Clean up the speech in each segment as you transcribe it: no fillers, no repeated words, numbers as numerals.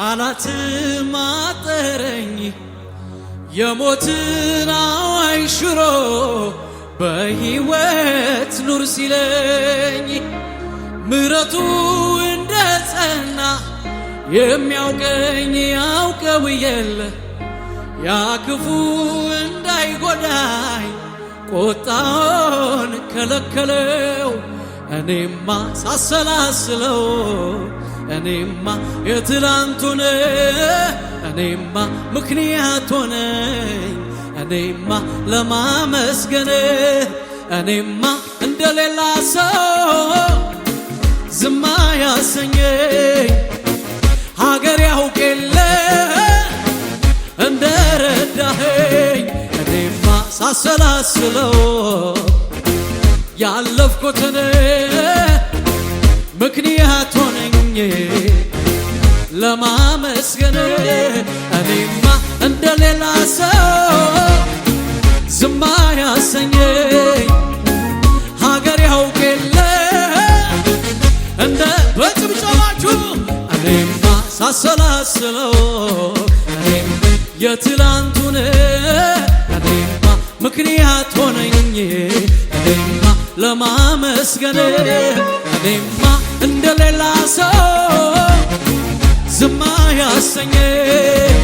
ቃላት ማጠረኝ የሞትን አዋጅ ሽሮ በሕይወት ኑር ሲለኝ ምሕረቱ እንደ ጸና የሚያውቀኝ ያውቀው የለ ያ ክፉ እንዳይጎዳኝ ቁጣውን ከለከለው። እኔማ ሳሰላስለው እኔማ የትላንቱን እኔማ ምክንያት ሆነኝ እኔማ ለማመስገን እኔማ እንደሌላ ሰው ዝም ያሰኘኝ ሀገር ያውቅ የለ እንደረዳኸኝ እኔማ ሳሰላስለው ያለፍኩትን ምክንያት ሆነኝ ለማመስገን እኔማ እንደሌላ ሰው ዝም ያሰኘኝ ሀገር ያውቅ የለ እንደ በጭብጨባችሁ እኔማ ሳሰላስለው እኔም የትላንቱን እኔማ ምክንያት ሆነኝ እኔማ ለማመስገን እኔማ እንደሌላ ሰው ዝም ያሰኘኝ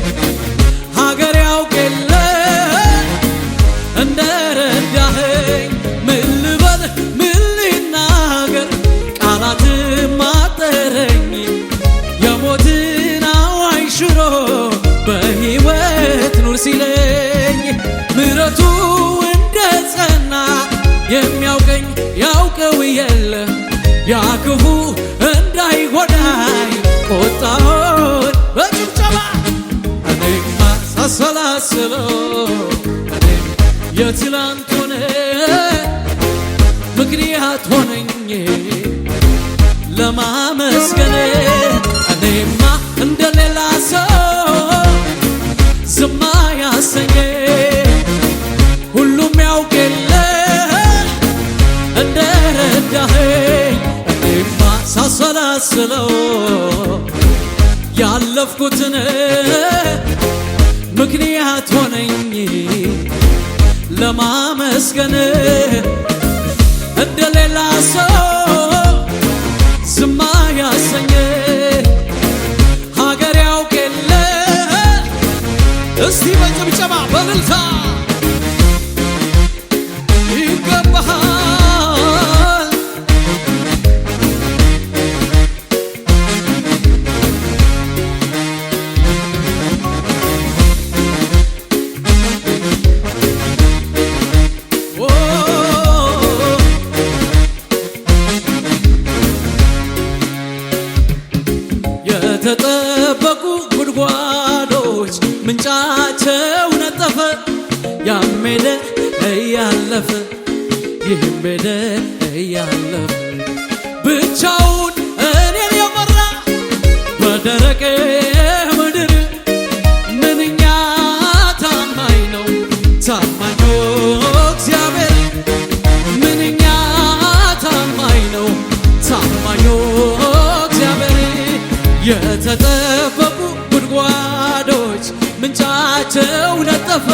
ሀገር ያውቅ የለ እንደረዳኸኝ ምን ልበል ምን ልናገር ቃላት ማጠረኝ የሞትን አዋጅ ሽሮ በሕይወት ኑር ሲለኝ ምሕረቱ እንደ ጸና የሚያውቀኝ ያውቀው የለ ያ ክፉ እንዳይጎዳኝ ቁጣውን በጭብጨባ እኔማ ሳሰላስለው እኔም የትላንቱን ምክንያት ሆነኝ ለማመስገን እኔማ እንደሌላ ሰው ዝም ያሰኘኝ ሁሉም ያውቅ የለ እንደረዳኸኝ እኔማ ሳሰላስለው ያለፍኩትን ምክንያት ሆነኝ ለማመስገን እንደሌላ ሰው ዝም ያሰኘኝ ሀገር ያውቅ የለ እስቲ በጭብጨባ በእልልታ ይገባሃል የተጠበቁ ጉድጓዶች ምንጫቸው ነጠፈ ያም ሄደ እያለፈ ይህም ሄደ እያለፈ ብቻውን እኔን የመራ በደረቅ ምድር ምንኛ ታማኝ ነው ታማኝ እግዚአብሔር ምንኛ ታማኝ ነው ታማኝ እግዚአብሔር የተጠበቁ ጉድጓዶች ምንጫቸው ነጠፈ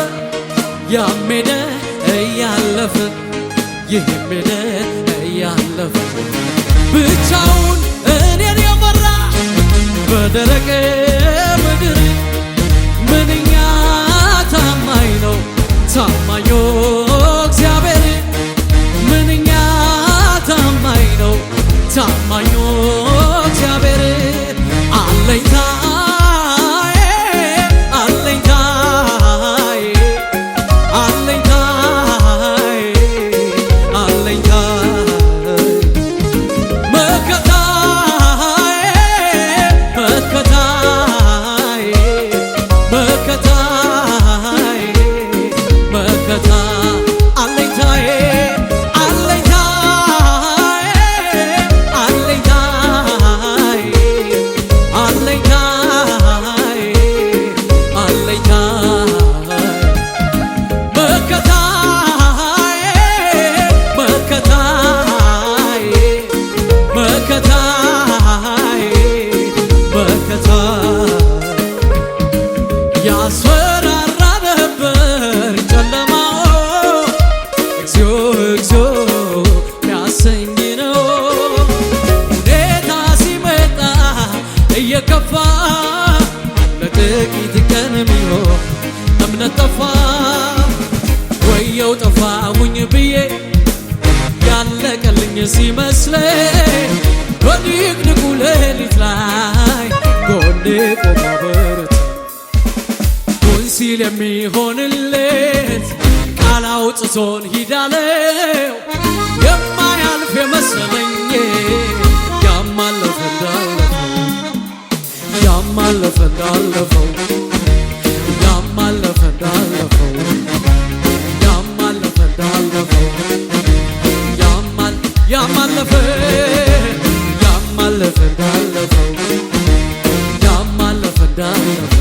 ያም ሄደ እያለፈ ይህም ሄደ እያለፈ ብቻውን እኔን የመራ በደረቅ ምድር ምንኛ ታማኝ ነው ታማኝ እግዚአብሔር ምንኛ ታማኝ ነው ታማኝ እግዚአብሔር አለኝታዬ አለኝታዬ አለኝታዬ አለኝታዬ መከታዬ መከታዬ መከታዬ መከታ አለኝታዬ አለኝታዬ አለኝታዬ ሲል የሚሆንለት ቃል አውጥቶን ሂዳለው የማያልፍ የመሰለኝ ያማለፈ እንዳለፈው ያማለፈ እንዳለፈው ያማለፈ እንዳለፈው ያማለፈ እንዳለፈው ያማለፈ ያማለፈ እንዳለፈው ያማለፈ እንዳለፈው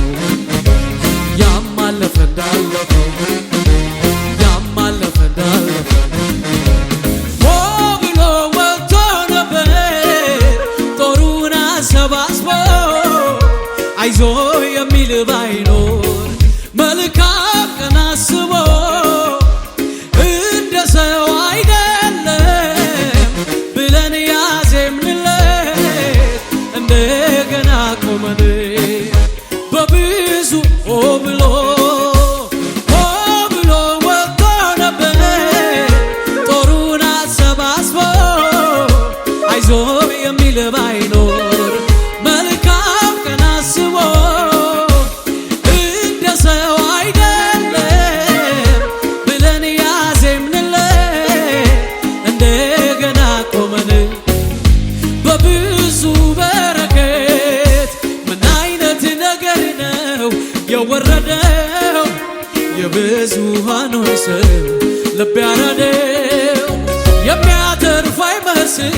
ያማለፈ እንዳለፈው ያማለፈ እንዳለፈው ሆ ብሎ ወጥቶ ነበር ጦሩን አሰባስቦ አይዞ የሚል ባይኖር መልካም ቀን አስቦ እንደ ሰው አይደለም ብለን ያዜምንለት እንደገና ቆመን በብዙ ሆ ብሎ ወጥቶ ነበር ጦሩን አሰባስቦ አይዞ የሚል ባይኖር መልካም ቀን አስቦ እንደ ሰው አይደለም ብለን ያዜምንለት እንደገና ቆመን በብዙ በረከት ምን አይነት ነገር ነው የወረደው የብዙሃኑን ስም ልብ ያረደው የሚያተርፍ አይመስል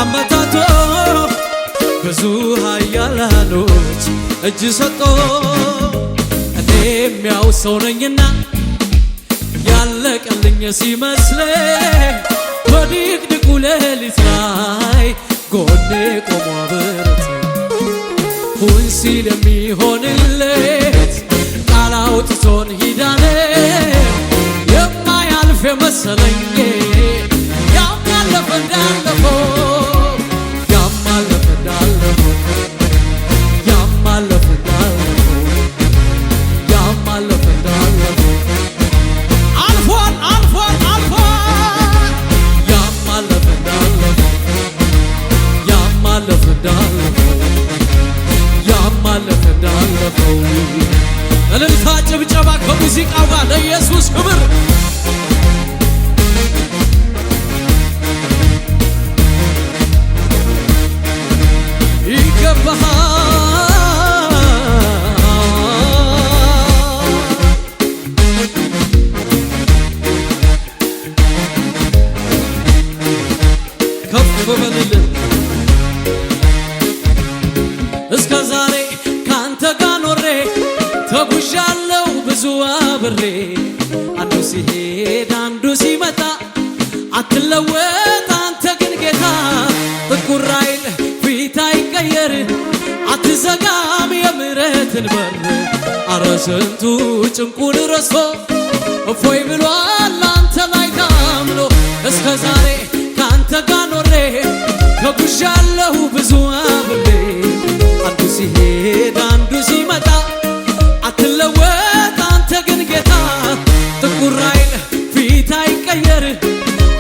አመታቶ ብዙ ኃያላኖች እጅ ሰጦ እኔም ያው ሰው ነኝና ያለቀልኝ ሲመስለኝ በድቅድቁ ሌሊት ላይ ጎኔ ቆሞ አበረታኝ ሁን ሲል የሚሆንለት ቃል አውጥቶን ሂዳለው የማያልፍ የመሰለኝ ያማለፈ እንዳለፈው ያማለፈ እንዳለፈው ያማለፈ እንዳለፈው ያማለፈ እንዳለፈው አልፏል አልፏል አልፏል ያማለፈ እንዳለፈው ያማለፈ እንዳለፈው ያማለፈ እንዳለፈው እልልታ ጭብጨባ ከሙዚቃው ጋር ለኢየሱስ ክብር ይገባሃል ከፍ በልልን እስከ ዛሬ ካንተ ጋር ኖሬ ተጉዣለሁ ብዙ አብሬ አንዱ ሲሄድ አንዱ ሲመጣ አትለወጥ አንተ ግን ጌታ ጥቁር አይል ፊት አይቀየር አትዘጋም የምሕረትን በር አረ ስንቱ ጭንቁን ረስቶ እፎይ ብሏል አንተ ላይ ታምኖ እስከ ዛሬ ካንተ ጋር ኖሬ ተጉዣለሁ ብዙ አብሬ አንዱ ሲሄድ አንዱ ሲመጣ አትለወጥ አንተ ግን ጌታ ጥቁር አይል ፊት አይቀየር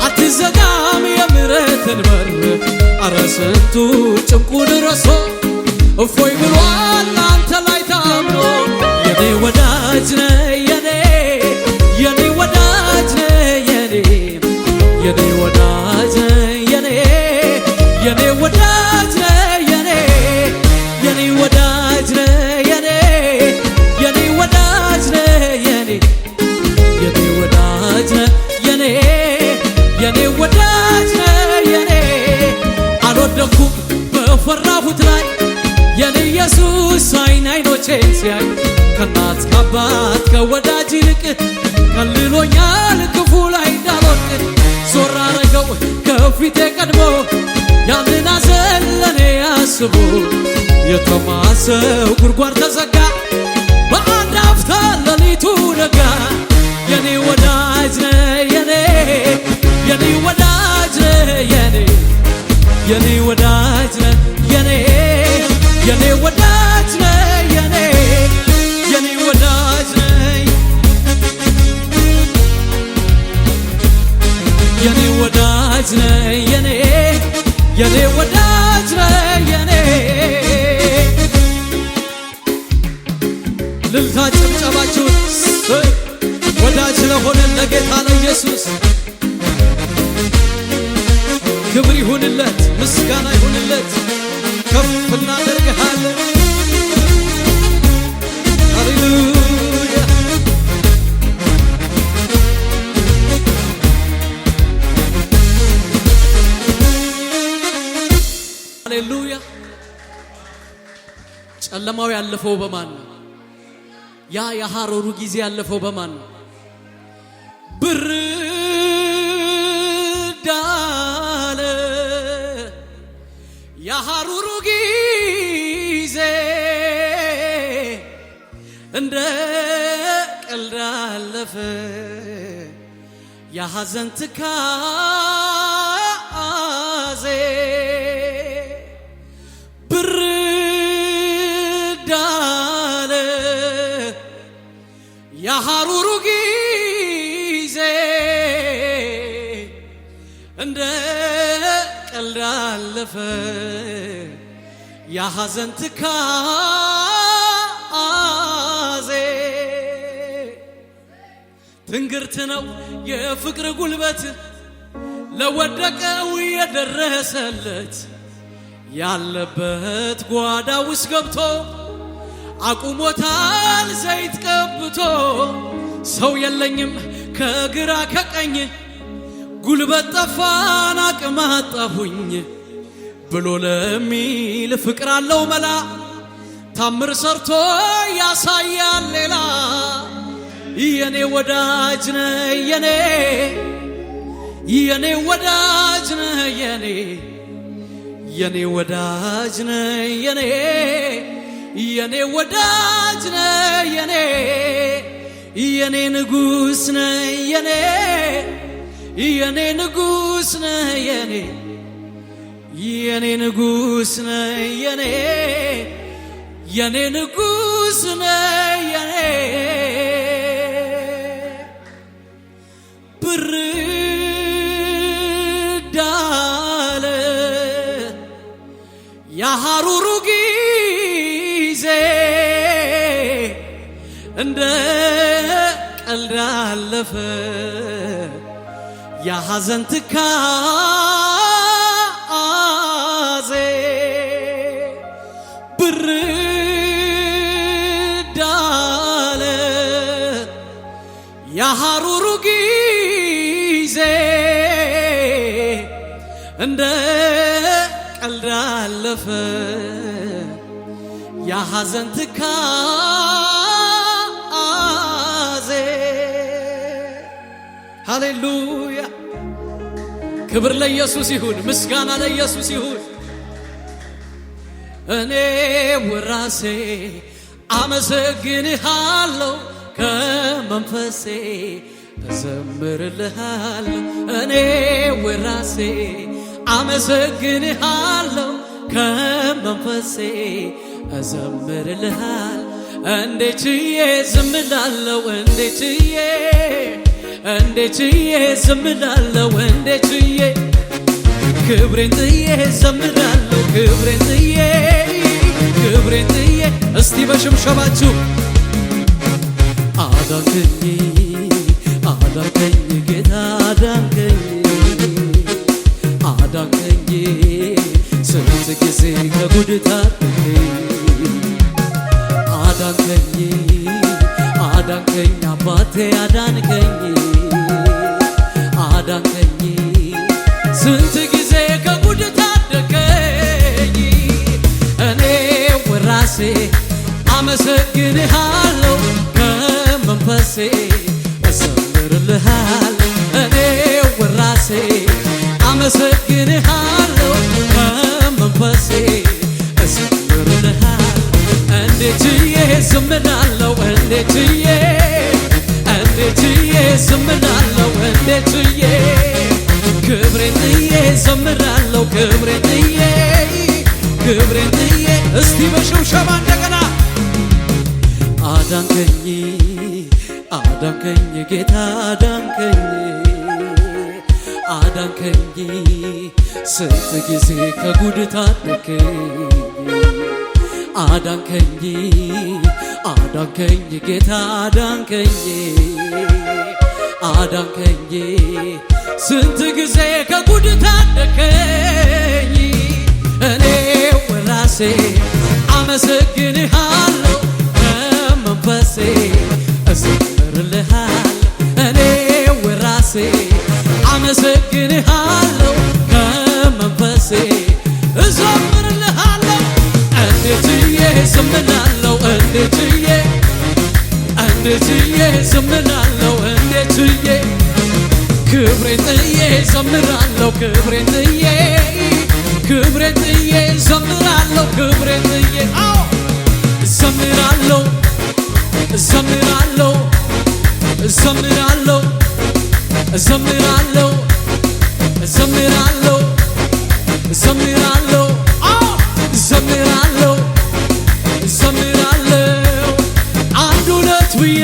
አትዘጋም የምሕረትን በር አረ ስንቱ ጭንቁን ረስቶ እፎይ ብሏል አንተ ላይ ታምኖ የኔ ወዳጅ ነህ የኔ ወዳጅ ነህ የኔ ወዳጅ ነህ የኔ ወዳጅ ነህ የኔ ወዳጅ ነህ የኔ ወዳጅ ነህ የኔ ወዳጅ ነህ የኔ ወዳጅ ነህ አልወደኩም በፈራሁት ላይ የኔ ኢየሱስ አይኖቼን ሲያይ ከእናት ከአባት ከወዳጅ ይልቅ ከልሎኛል ክፉ ላይ እንዳልወድቅ ዞር አረገው ከፊቴ ቀድሞ ያንን ሐዘን ለኔ አስቦ የተማሰው ጉድጓድ ተዘጋ በአንድ አፍታ ሌሊቱ ነጋ የኔ ወዳጅ ነህ የኔ ወዳጅ ነህ የኔ ወዳጅ ነህ የኔ ወዳጅ ነህ የኔ ወዳጅ ነህ የኔ ወዳጅ ነህ የኔ ወዳጅ ነህ እልልታ ጭብጨባችሁን ወዳጅ ለሆነን ለጌታ ለኢየሱስ ክብር ይሁንለት፣ ምስጋና ይሁንለት። ከፍ እናደርግሃለን። ሃሌሉያ ሃሌሉያ። ጨለማው ያለፈው በማን ነው? ያ የሐሩሩ ጊዜ ያለፈው በማን ነው? ብርድ አለ የሐሩሩ ጊዜ እንደ ቀልድ አለፈ የሐዘን ትካዜ ብርድ አለ የሐሩሩ ጊዜ እንደ ቀልድ አለፈ የሐዘን ትካዜ ትንግርት ነው የፍቅር ጉልበት ለወደቀው የደረሰለት ያለበት ጓዳ ውስጥ ገብቶ አቁሞታል ዘይት ቀብቶ ሰው የለኝም ከግራ ከቀኝ ጉልበት ጠፋን አቅም አጣሁኝ ብሎ ለሚል ፍቅር አለው መላ ታምር ሰርቶ ያሳያል ሌላ የኔ ወዳጅ ነህ የኔ ወዳጅ ነህ የኔ ወዳጅ ነህ የኔ ወዳጅ ነህ የኔ ንጉስ ነህ የኔ ንጉስ ነህ የኔ ንጉስ ነህ የኔ ንጉስ ነህ ብርድ አለ የሐሩሩ ጊዜ እንደ ቀልድ አለፈ የሐዘን ትካዜ ብርድ አለ የሐሩሩ ጊዜ እንደ ቀልድ አለፈ የሐዘን ትካዜ ሃሌሉያ ክብር ለኢየሱስ ይሁን፣ ምስጋና ለኢየሱስ ይሁን። እኔ ወራሴ አመሰግንሃለሁ ከመንፈሴ እዘምርልሃለሁ እኔ ወራሴ አመሰግንሃለሁ ከመንፈሴ እዘምርልሃለሁ እንዴት ችዬ ዝም እላለሁ እንዴት ችዬ ዝም እላለሁ እንዴት ችዬ ክብሬን ጥዬ እዘምራለሁ ክብሬን ጥዬ እስቲ በሽምሸባችሁ አዳንከኝ ጌታ አዳንከኝ ስንት ጊዜ ከጉድ ታደገኝ አዳንከኝ አባቴ አዳንከኝ ስንት ጊዜ ከጉድ ታደገኝ እኔ ወራሴ አመሰግንሃለሁ ከመንፈሴ እዘምርልሃለሁ እኔ ወራሴ አመሰግንሃለሁ ከመንፈሴ እዘምርልሃለሁ እንዴት ችዬ ዝም እላለሁ እንዴት ችዬ ዝም እላለሁ እንዴት ችዬ ክብሬን ጥዬ እዘምራለሁ ክብሬን ጥዬ እስቲ በሽብሸባ እንደገና አዳንከኝ ጌታ አዳንከኝ ስንት ጊዜ ከጉድ ታደገኝ አዳንከኝ ጌታ አዳንከኝ አዳንከኝ ስንት ጊዜ ከጉድ ታደከኝ እኔው ራሴ አመሰግንሃለሁ ከመንፈሴ እዘምርልሃለሁ እኔው ራሴ አመሰግንሃለሁ ከመንፈሴ እዘምርልሃለሁ እንዴትዬ ዝምላለሁ እንዴትዬ ዝምላለሁ እንዴትዬ ክብሬን ጥዬ ዘምራለሁ ክብሬን ጥዬ ዘምራለሁ ክብሬን ጥዬ ዘምራለሁ ዘምራለሁ ዘምራለሁ ዘምራለሁ ዘምራለሁ ዘምራለሁ ዘምራለሁ ዘምራለሁ አንድ ሁለት ብዬ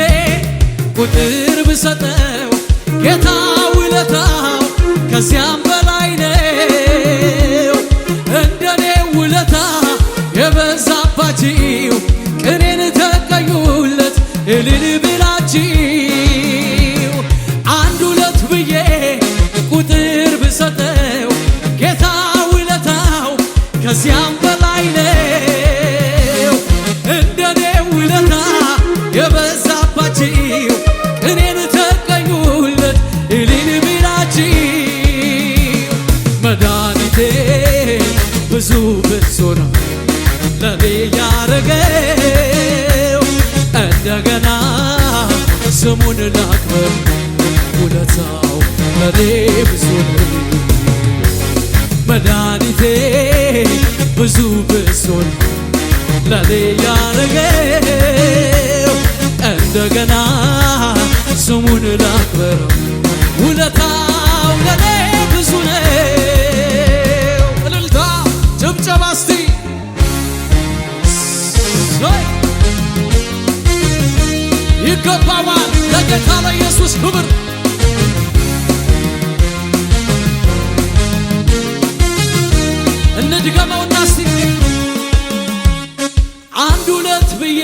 ቁጥር ብሰጠው ጌታ ውለታው ከዚያም በላይ ነው እንደኔ ውለታ የበዛባችሁ ቅኔን ተቀኙለት እልል ብላችሁ አንድ ሁለት ብዬ ቁጥር ብሰጠው ጌታ ውለታው ከዚያም በላይ ነው እንደኔ ውለታ የበዛባችሁ ቅኔን ተቀኙለት እልል ብላችሁ መድኃኒቴ ብዙ ነው ለኔ ያረገው እንደገና ስሙን ላክብር ውለታው ለኔ ብዙ ነው መድኃኒቴ ብዙ ነው ለኔ ያረገው እንደገና ስሙን ላክብር ውለታው ለኔ ብዙ ነው እልልታ ጭብጨባ እስቲ ይገባዋል ለጌታ ለኢየሱስ ክብር እንድገመውና እስቲ አንድ ሁለት ብዬ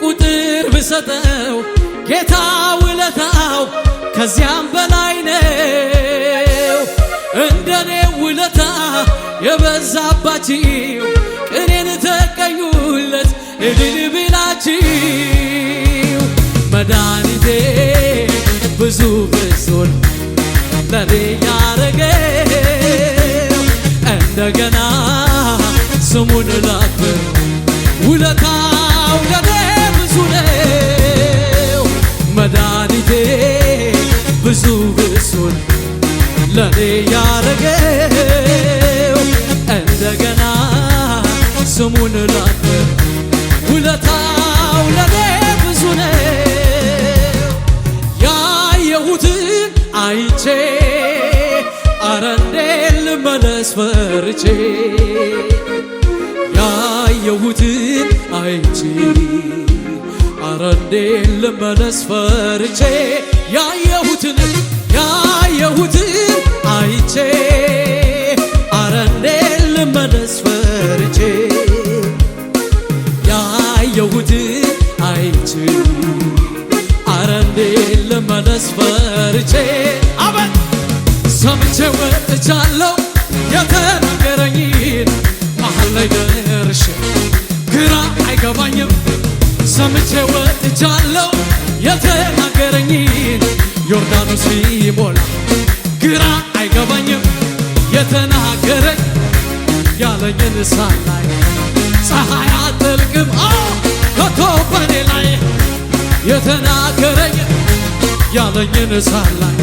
ቁጥር ብሰጠው ጌታ ውለታው ከዚያም በላይ ነው እንደኔ ውለታ የበዛባችሁ ቅኔን ተቀኙለት እልል ብላችሁ መድኃኒቴ ብዙ ነው ለኔ ያረገው እንደገና ስሙን ላክብር ውለታው ለኔ ብዙ ነው መድኃኒቴ ብዙ ነው ለኔ ያረገው እንደገና ስሙን ላክብር ውለታው ለኔ ብዙ ነው ያየሁትን አይቼ አረ እንዴት ልመለስ ፈርቼ ያየሁትን አይቼ አረ እንዴት ልመለስ ፈርቼ ያየሁትን አይቼ አረ እንዴት ልመለስ ፈርቼ ያየሁትን አይቼ አረ እንዴት ልመለስ ፈርቼ አቤት ሰምቼ ወጥቻለሁ የተናገረኝን መሃል ላይ ደርሼ ግራ አይገባኝም ሰምቼ ወጥቻለሁ የተናገረኝን ዮርዳኖስ ሲሞላ ግራ አይገባኝም የተናገረኝ ያለኝን ሳላይ ፀሐይ አትጠልቅም ከቶ በኔ ላይ የተናገረኝ ያለኝን ሳላይ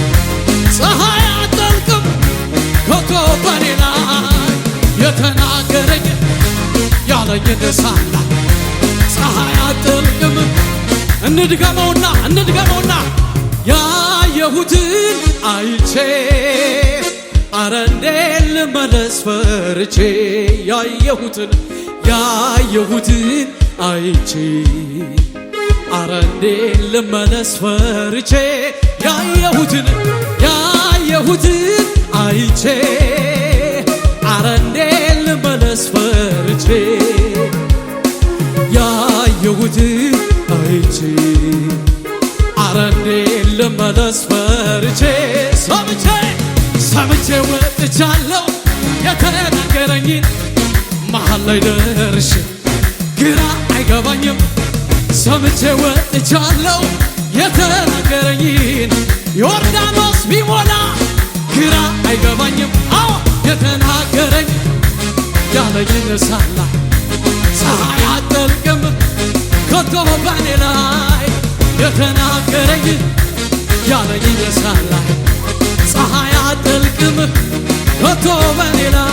ፀሐይ አትጠልቅም ከቶ በኔ ላይ የተናገረኝ ያለኝን ሳላይ ፀሐይ አትጠልቅም እንድገመውና ያየሁትን አይቼ አረ እንዴት ልመለስ ፈርቼ ያየሁትን አይቼ አረ እንዴት ልመለስ ፈርቼ ያየሁትን አይቼ አረ እንዴት ልመለስ ፈርቼ ያየሁትን መሃል ላይ ደርሼ ግራ አይገባኝም ሰምቼ ወጥቻለሁ የተናገረኝን ዮርዳኖስ ቢሞላ ግራ አይገባኝም አዎ የተናገረኝ ያለኝን ሳላ ፀሐይ አትጠልቅም ከቶ በኔ ላይ የተናገረኝ ያለኝን ሳላ ፀሐይ አትጠልቅም ከቶ በኔ ላይ